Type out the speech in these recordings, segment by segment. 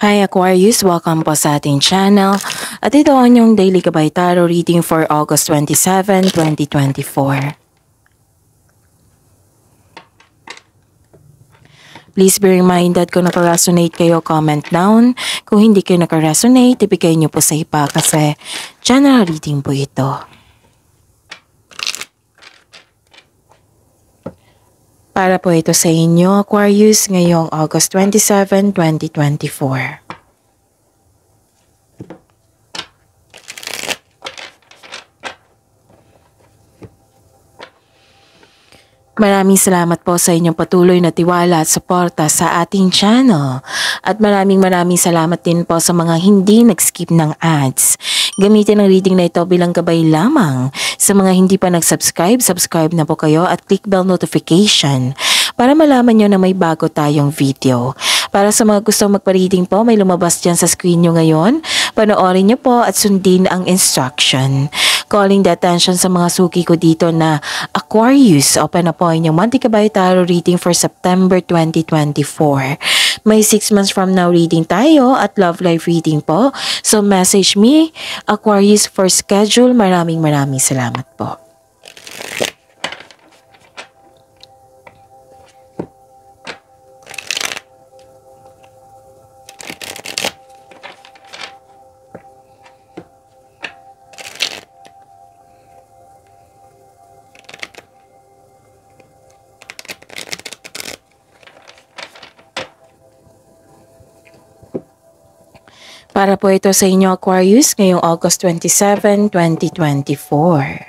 Hi Aquarius, welcome po sa ating channel. At ito ang inyong daily Gabay Tarot reading for August 27, 2024. Please be reminded kung nakaresonate kayo, comment down. Kung hindi kayo nakaresonate, ibigay nyo po sa iba kasi general reading po ito. Para po ito sa inyo, Aquarius, ngayong August 27, 2024. Maraming salamat po sa inyong patuloy na tiwala at suporta sa ating channel. At maraming salamat din po sa mga hindi nag-skip ng ads. Gamitin ang reading na ito bilang gabay lamang. Sa mga hindi pa nag-subscribe, subscribe na po kayo at click bell notification para malaman nyo na may bago tayong video. Para sa mga gustong magpa-reading po, may lumabas dyan sa screen nyo ngayon. Panoorin nyo po at sundin ang instruction. Calling the attention sa mga suki ko dito na Aquarius, open na po inyong Monthly Gabay Tarot reading for September 2024. May 6 months from now reading tayo at love life reading po. So message me, Aquarius, for schedule. Maraming salamat po. Para po ito sa inyo, Aquarius, ngayong August 27, 2024.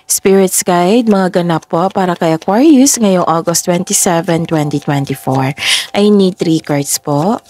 Spirits Guide, mga ganap po para kay Aquarius ngayong August 27, 2024. I need 3 cards po.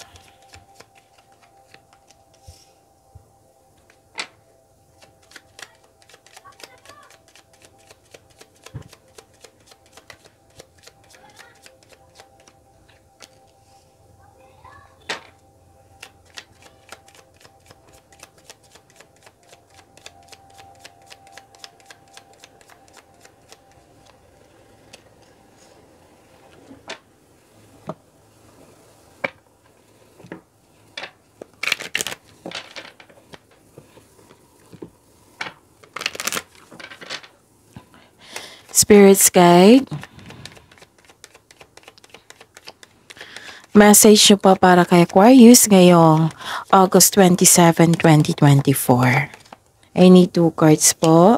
Spirits Guide. Message nyo pa para kay Aquarius ngayong August 27, 2024. I need 2 cards po.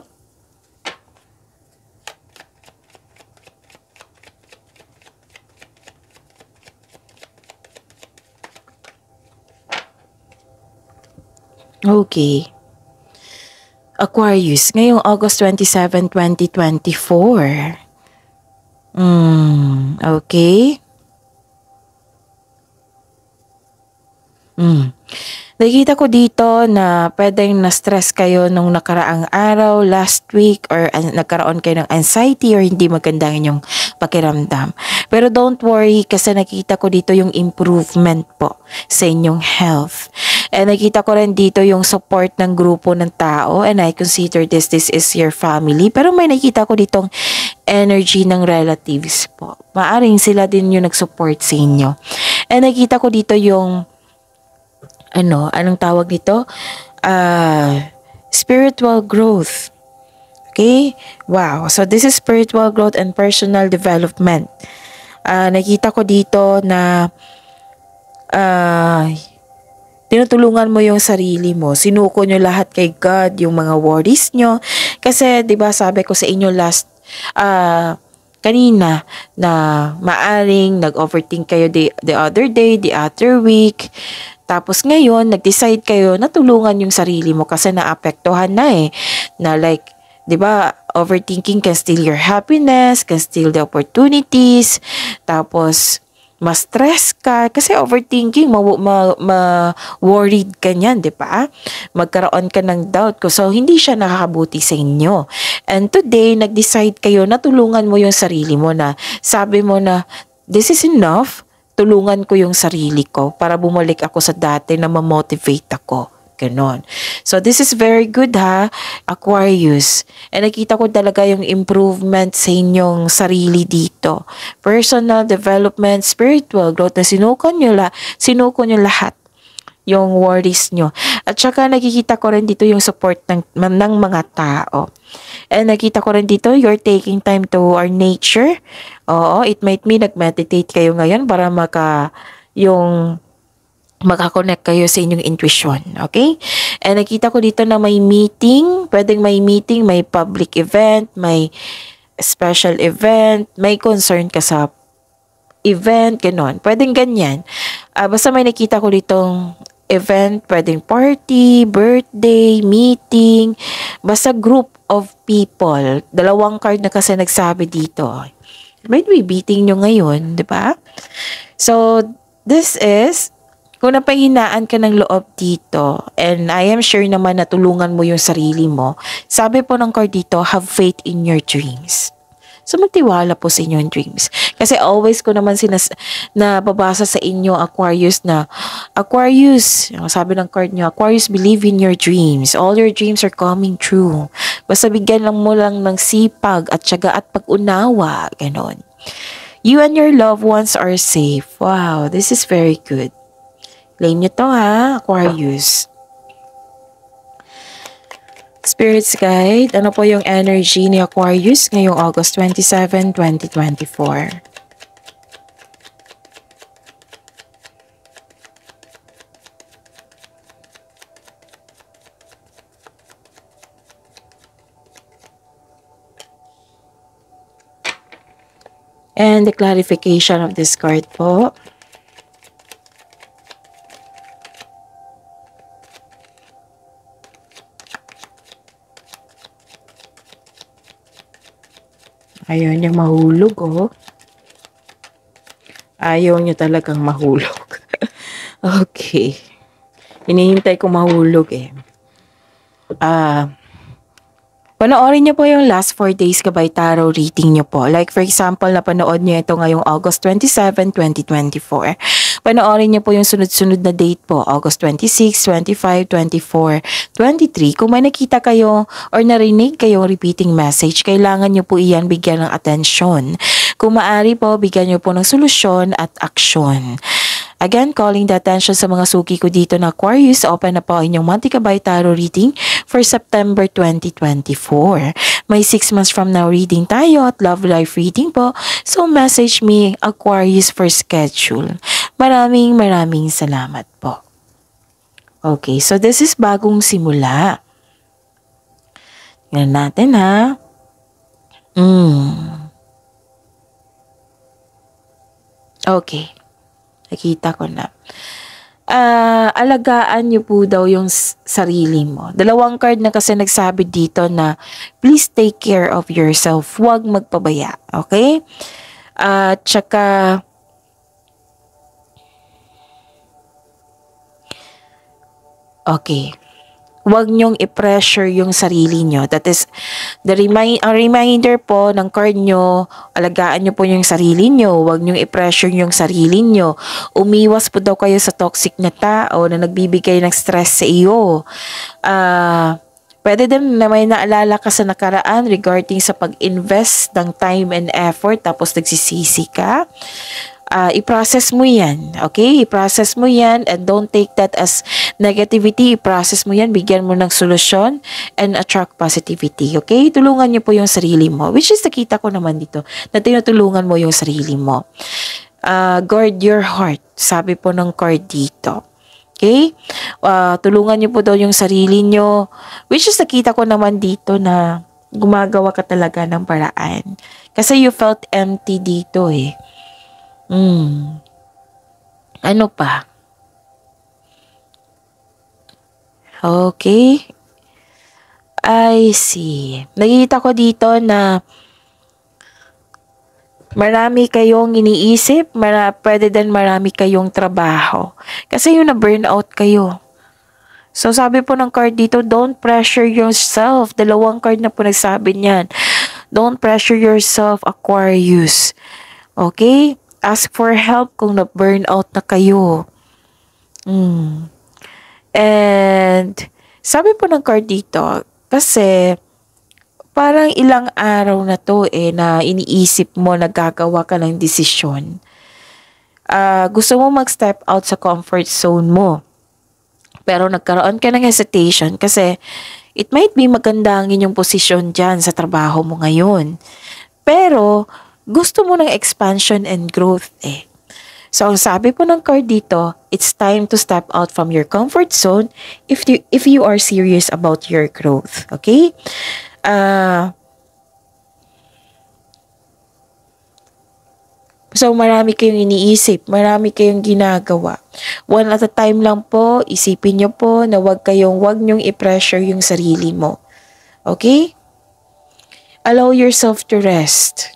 Okay. Aquarius, ngayong August 27, 2024. Okay. Nakikita ko dito na pwedeng na-stress kayo nung nakaraang araw, last week, or nagkaroon kayo ng anxiety or hindi maganda yung pakiramdam. Pero don't worry kasi nakita ko dito yung improvement po sa inyong health. And nakita ko rin dito yung support ng grupo ng tao and I consider this is your family. Pero may nakita ko ditong energy ng relatives po. Maaring sila din yung nag-support sa inyo. And nakita ko dito yung anong tawag nito? Spiritual growth. Okay? Wow. So this is spiritual growth and personal development. Nakita ko dito na tinutulungan mo yung sarili mo. Sinuko nyo lahat kay God, yung mga worries nyo. Kasi, di ba sabi ko sa inyo kanina, na maaring nag-overthink kayo the other day, the other week. Tapos ngayon, nag-decide kayo na tulungan yung sarili mo kasi naapektuhan na na like, di ba, overthinking can steal your happiness, can steal the opportunities. Tapos, ma-stress ka kasi overthinking, ma-worried ka niyan, di ba? Magkaroon ka ng doubt ko. So, hindi siya nakakabuti sa inyo. And today, nag-decide kayo na tulungan mo yung sarili mo na sabi mo na, this is enough. Tulungan ko yung sarili ko para bumalik ako sa dati na ma-motivate ako. Ganon. So, this is very good ha, Aquarius. And nakita ko talaga yung improvement sa inyong sarili dito. Personal development, spiritual growth na sinuko nyo lahat yung worries nyo. At saka nakikita ko rin dito yung support ng mga tao. And nakita ko rin dito, you're taking time to our nature. Oo, it might mean nag-meditate kayo ngayon para makakonect kayo sa inyong intuition. Okay? And nakita ko dito na may meeting, pwedeng may meeting, may public event, may special event, may concern ka sa event, ganon. Pwedeng ganyan. Basta may nakita ko ditong event, pwedeng party, birthday, meeting, basta group of people. Dalawang card na kasi nagsabi dito. Might be meeting nyo ngayon, di ba? So, this is, kung napahinaan ka ng loob dito, and I am sure naman na tulungan mo yung sarili mo, sabi po ng card dito, have faith in your dreams. So, magtiwala po sa inyong dreams. Kasi always ko naman nababasa sa inyo, Aquarius, na Aquarius, sabi ng card nyo, Aquarius, believe in your dreams. All your dreams are coming true. Basta bigyan lang mo lang ng sipag at tiyaga at pag-unawa. Ganon. You and your loved ones are safe. Wow, this is very good. Claim nyo to ha, Aquarius. Spirits Guide, ano po yung energy ni Aquarius ngayong August 27, 2024? And the clarification of this card po. Ayaw niya mahulog, oh. Ayaw niya talagang mahulog. Okay. Hinihintay ko mahulog, eh. Panoorin niyo po yung last 4 days Gabay Tarot reading niyo po. Like for example, napanood niyo ito ngayong August 27, 2024. Panoorin niyo po yung sunod-sunod na date po. August 26, 25, 24, 23. Kung may nakita kayo or narinig kayong repeating message, kailangan niyo po iyan bigyan ng atensyon. Kung maaari po, bigyan niyo po ng solusyon at aksyon. Again, calling the attention sa mga suki ko dito na Aquarius, open na po inyong Monte Gabay Tarot reading for September 2024. May 6 months from now reading tayo at love life reading po. So message me Aquarius for schedule. Maraming salamat po. Okay, so this is bagong simula. Tingnan natin ha. Okay. Nakita ko na. Alagaan niyo po daw yung sarili mo. Dalawang card na kasi nagsabi dito na please take care of yourself. Huwag magpabaya. Okay? Tsaka okay. Huwag niyong i-pressure yung sarili niyo. That is, a reminder po ng card niyo, alagaan niyo po yung sarili niyo. Huwag niyong i-pressure yung sarili niyo. Umiwas po daw kayo sa toxic na tao na nagbibigay ng stress sa iyo. Pwede din na may naalala ka sa nakaraan regarding sa pag-invest ng time and effort tapos nagsisisi ka. I-process mo yan. Okay? I-process mo yan and don't take that as negativity. I-process mo yan. Bigyan mo ng solusyon and attract positivity. Okay? Tulungan niyo po yung sarili mo. Which is nakita ko naman dito na tinutulungan mo yung sarili mo. Guard your heart. Sabi po ng card dito. Okay? Tulungan niyo po daw yung sarili niyo. Which is nakita ko naman dito na gumagawa ka talaga ng paraan. Kasi you felt empty dito eh. Ano pa? Okay. I see. Nakita ko dito na marami kayong iniisip, pwede din marami kayong trabaho. Kasi yung na-burnout kayo. So sabi po ng card dito, don't pressure yourself. Dalawang card na po nagsabi niyan. Don't pressure yourself, Aquarius. Okay? Ask for help kung na-burnout na kayo. And sabi po ng card dito, kasi parang ilang araw na to na iniisip mo, nagagawa ka ng desisyon. Gusto mo mag-step out sa comfort zone mo. Pero nagkaroon ka ng hesitation kasi it might be maganda ang inyong posisyon dyan sa trabaho mo ngayon. Pero gusto mo ng expansion and growth So, ang sabi po ng card dito, it's time to step out from your comfort zone if you are serious about your growth. Okay? So, marami kayong iniisip, marami kayong ginagawa. One at a time lang po, isipin nyo po na wag nyong i-pressure yung sarili mo. Okay? Allow yourself to rest.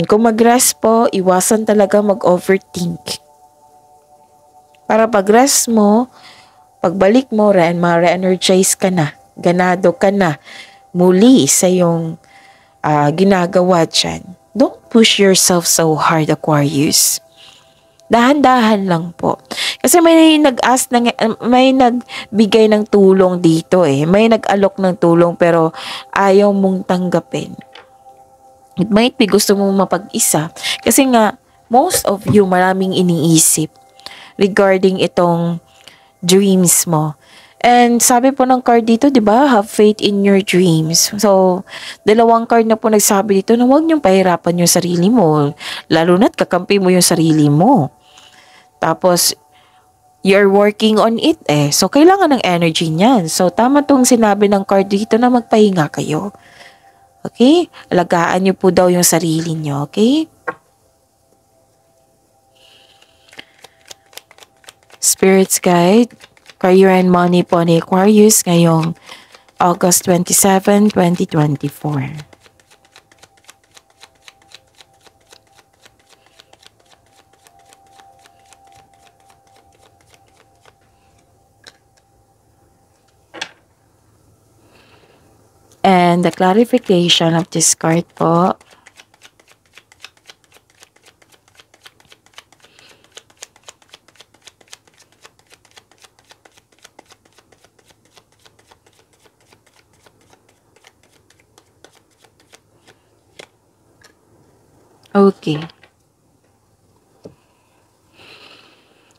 Kung mag-rest po, iwasan talaga mag-overthink. Para pag-rest mo, pagbalik mo, ma-re-energize ka na. Ganado ka na muli sa yung ginagawa dyan. Don't push yourself so hard, Aquarius. Dahan-dahan lang po. Kasi may nagbigay ng tulong dito May nag-alok ng tulong pero ayaw mong tanggapin. It might be gusto mong mapag-isa. Kasi nga, most of you maraming iniisip regarding itong dreams mo. And sabi po ng card dito, di ba, have faith in your dreams. So, dalawang card na po nagsabi dito na huwag niyong pahirapan yung sarili mo. Lalo na't kakampi mo yung sarili mo. Tapos, you're working on it So, kailangan ng energy niyan. So, tama tong sinabi ng card dito na magpahinga kayo. Okay? Alagaan niyo po daw yung sarili niyo. Okay? Spirits Guide, Career and Money po ni Aquarius ngayong August 27, 2024. And the clarification of this card po. Okay.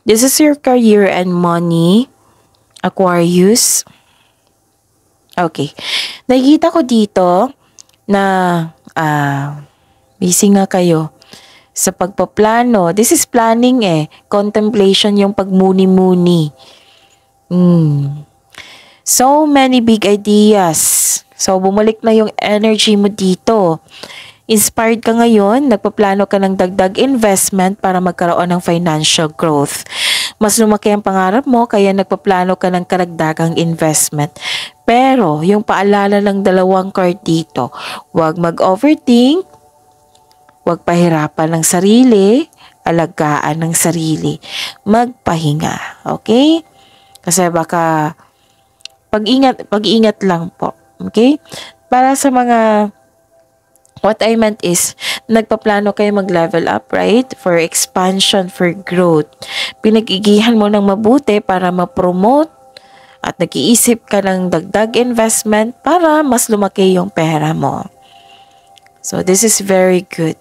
This is your career and money, Aquarius. Okay. Nakikita ko dito na busy nga kayo sa pagpaplano. This is planning Contemplation yung pagmuni-muni. So many big ideas. So bumalik na yung energy mo dito. Inspired ka ngayon, nagpaplano ka ng dagdag investment para magkaroon ng financial growth. Mas lumaki ang pangarap mo, kaya nagpaplano ka ng karagdagang investment. Pero, yung paalala ng dalawang card dito, huwag mag-overthink, huwag pahirapan ng sarili, alagaan ng sarili, magpahinga. Okay? Kasi baka, pag-ingat lang po. Okay? Para sa mga what I meant is, nagpaplano kayo mag-level up, right? For expansion, for growth. Pinag-igihan mo ng mabuti para ma-promote at nag-iisip ka ng dagdag investment para mas lumaki yung pera mo. So, this is very good.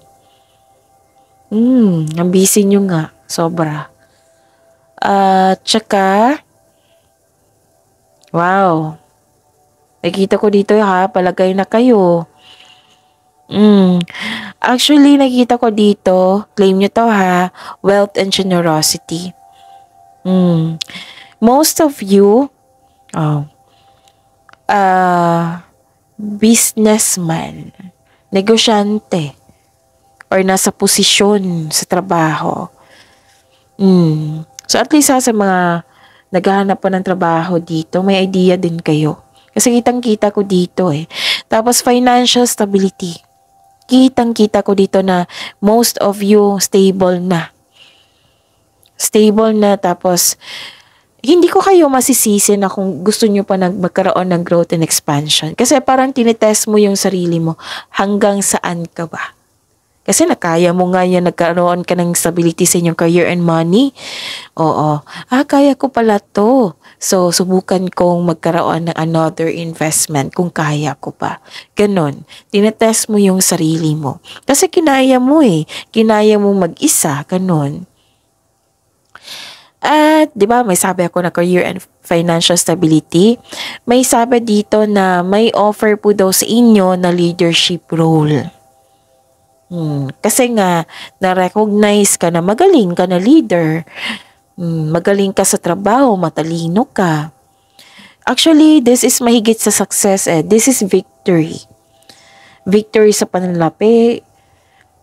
Ang busy nyo nga. Sobra. Tsaka, wow. Nakita ko dito palagay na kayo. Actually, nakita ko dito, claim nyo to wealth and generosity. Most of you, businessman, negosyante, or nasa posisyon sa trabaho. So at least sa mga naghahanap po ng trabaho dito, may idea din kayo. Kasi kitang-kita ko dito Tapos financial stability. Kitang-kita ko dito na most of you stable na. Stable na, tapos hindi ko kayo masisisi na kung gusto nyo pa magkaroon ng growth and expansion. Kasi parang tinitest mo yung sarili mo hanggang saan ka ba. Kasi nakaya mo nga yan, nagkaroon ka ng stability sa inyong career and money. Oo. Kaya ko pala to. So, subukan kong magkaroon ng another investment kung kaya ko pa. Ganon. Tinetest mo yung sarili mo. Kasi kinaya mo eh. Kinaya mo mag-isa. Ganon. At, di ba, may sabi ako na career and financial stability. May sabi dito na may offer po daw sa inyo na leadership role. Kasi nga, na-recognize ka na magaling ka na leader. Magaling ka sa trabaho, matalino ka. Actually, this is mahigit sa success eh. This is victory. Victory sa pananalapi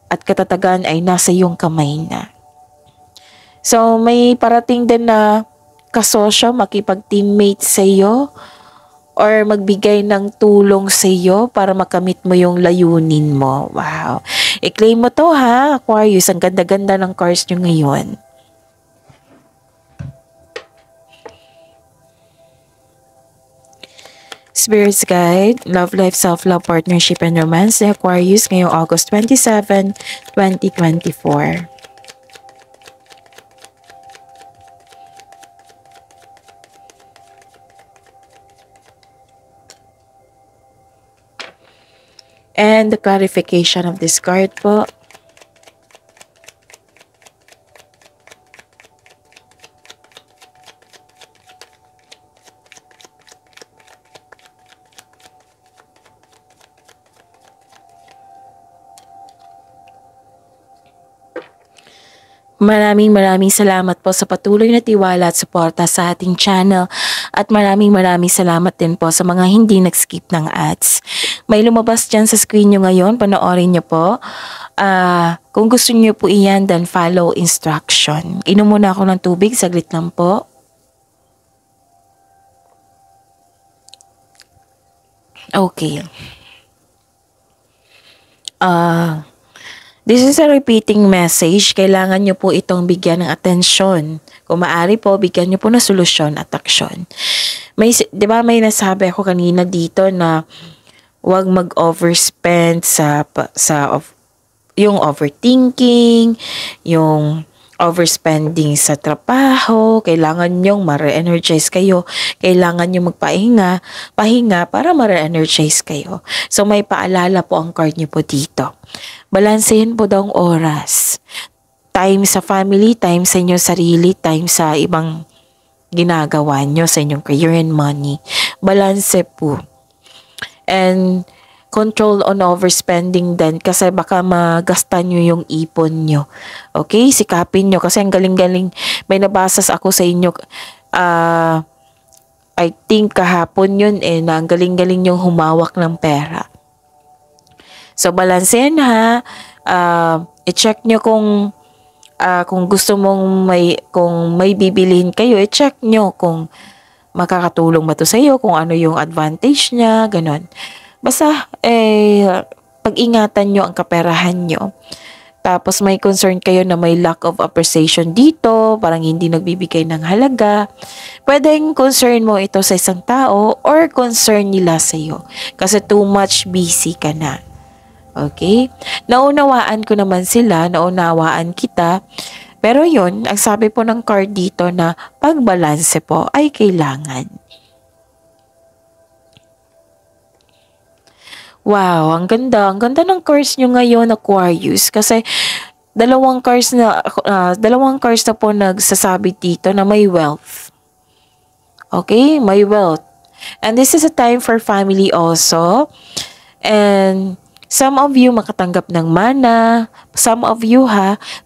at katatagan ay nasa iyong kamay na. So, may parating din na kasosyo, makipag-teammate sa iyo or magbigay ng tulong sa iyo para makamit mo yung layunin mo. Wow. I-claim mo to ha, Aquarius. Ang ganda-ganda ng cards nyo ngayon. Spirit's Guide, Love Life, Self-Love, Partnership, and Romance ni Aquarius ngayong August 27, 2024. And the clarification of this card po. Maraming salamat po sa patuloy na tiwala at suporta sa ating channel at maraming salamat din po sa mga hindi nag-skip ng ads. May lumabas dyan sa screen nyo ngayon, panoorin nyo po. Kung gusto nyo po iyan, then follow instruction. Inom muna ako ng tubig, saglit lang po. Okay. This is a repeating message. Kailangan nyo po itong bigyan ng atensyon. Kung maaari po, bigyan nyo po ng solusyon at aksyon. Di ba may nasabi ako kanina dito na huwag mag-overspend sa yung overthinking, yung overspending sa trabaho, kailangan nyong ma-re-energize kayo, kailangan nyong pahinga para ma-re-energize kayo. So may paalala po ang card nyo po dito. Balansehin po daw ang oras. Time sa family, time sa inyong sarili, time sa ibang ginagawa nyo sa inyong career and money. Balanse po. And control on overspending din kasi baka magasta nyo yung ipon nyo. Okay? Sikapin nyo kasi ang galing-galing. May nabasas ako sa inyo. I think kahapon yun na ang galing-galing yung humawak ng pera. So, balansehin ha. I-check nyo kung gusto mong kung may bibilihin kayo, i-check nyo kung makakatulong ba to sa iyo, kung ano yung advantage niya, ganon. Basta, pag-ingatan nyo ang kaperahan nyo. Tapos may concern kayo na may lack of appreciation dito, parang hindi nagbibigay ng halaga. Pwedeng concern mo ito sa isang tao or concern nila sa iyo. Kasi too much busy ka na. Okay? Naunawaan ko naman sila, naunawaan kita. Pero yun, ang sabi po ng card dito na pagbalanse po ay kailangan. Wow, ang ganda. Ang ganda ng cards nyo ngayon, Aquarius. Kasi dalawang cards na po nagsasabi dito na may wealth. Okay? May wealth. And this is a time for family also. And some of you makatanggap ng mana. Some of you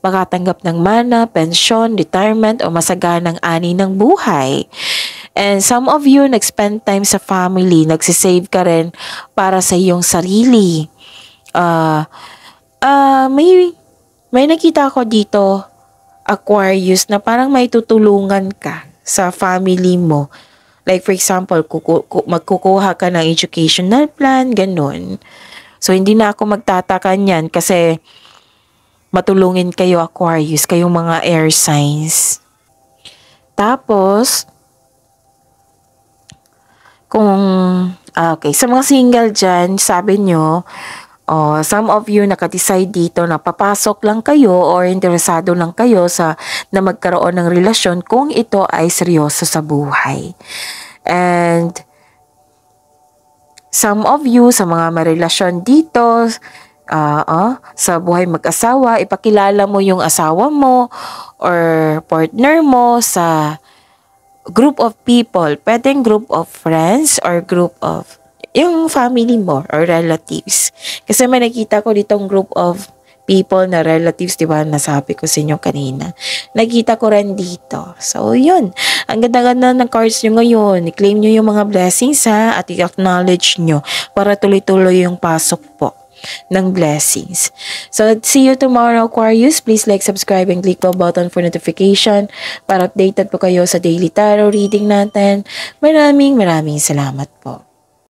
makatanggap ng mana, pensyon, retirement, o masaganang ani ng buhay. And some of you nag-spend time sa family, nagsisave ka rin para sa iyong sarili. May nakita ko dito, Aquarius, na parang may tutulungan ka sa family mo. Like for example, magkukuha ka ng educational plan, ganun. So hindi na ako magtataka niyan kasi matulungin kayo, Aquarius, kayong mga air signs. Tapos, okay, sa mga single dyan, sabi nyo, Some of you nakadecide dito na papasok lang kayo or interesado lang kayo na magkaroon ng relasyon kung ito ay seryoso sa buhay. And some of you sa mga marelasyon dito, sa buhay mag-asawa, ipakilala mo yung asawa mo or partner mo sa group of people. Pwedeng group of friends or group of yung family mo or relatives. Kasi may nakita ko ditong group of people na relatives, di ba, nasabi ko sa inyo kanina. Nakita ko rin dito. So, yun. Ang ganda-ganda ng cards nyo ngayon. I-claim nyo yung mga blessings ha at i-acknowledge nyo para tuloy-tuloy yung pasok po ng blessings. So, see you tomorrow, Aquarius. Please like, subscribe, and click the button for notification para updated po kayo sa daily tarot reading natin. Maraming salamat po.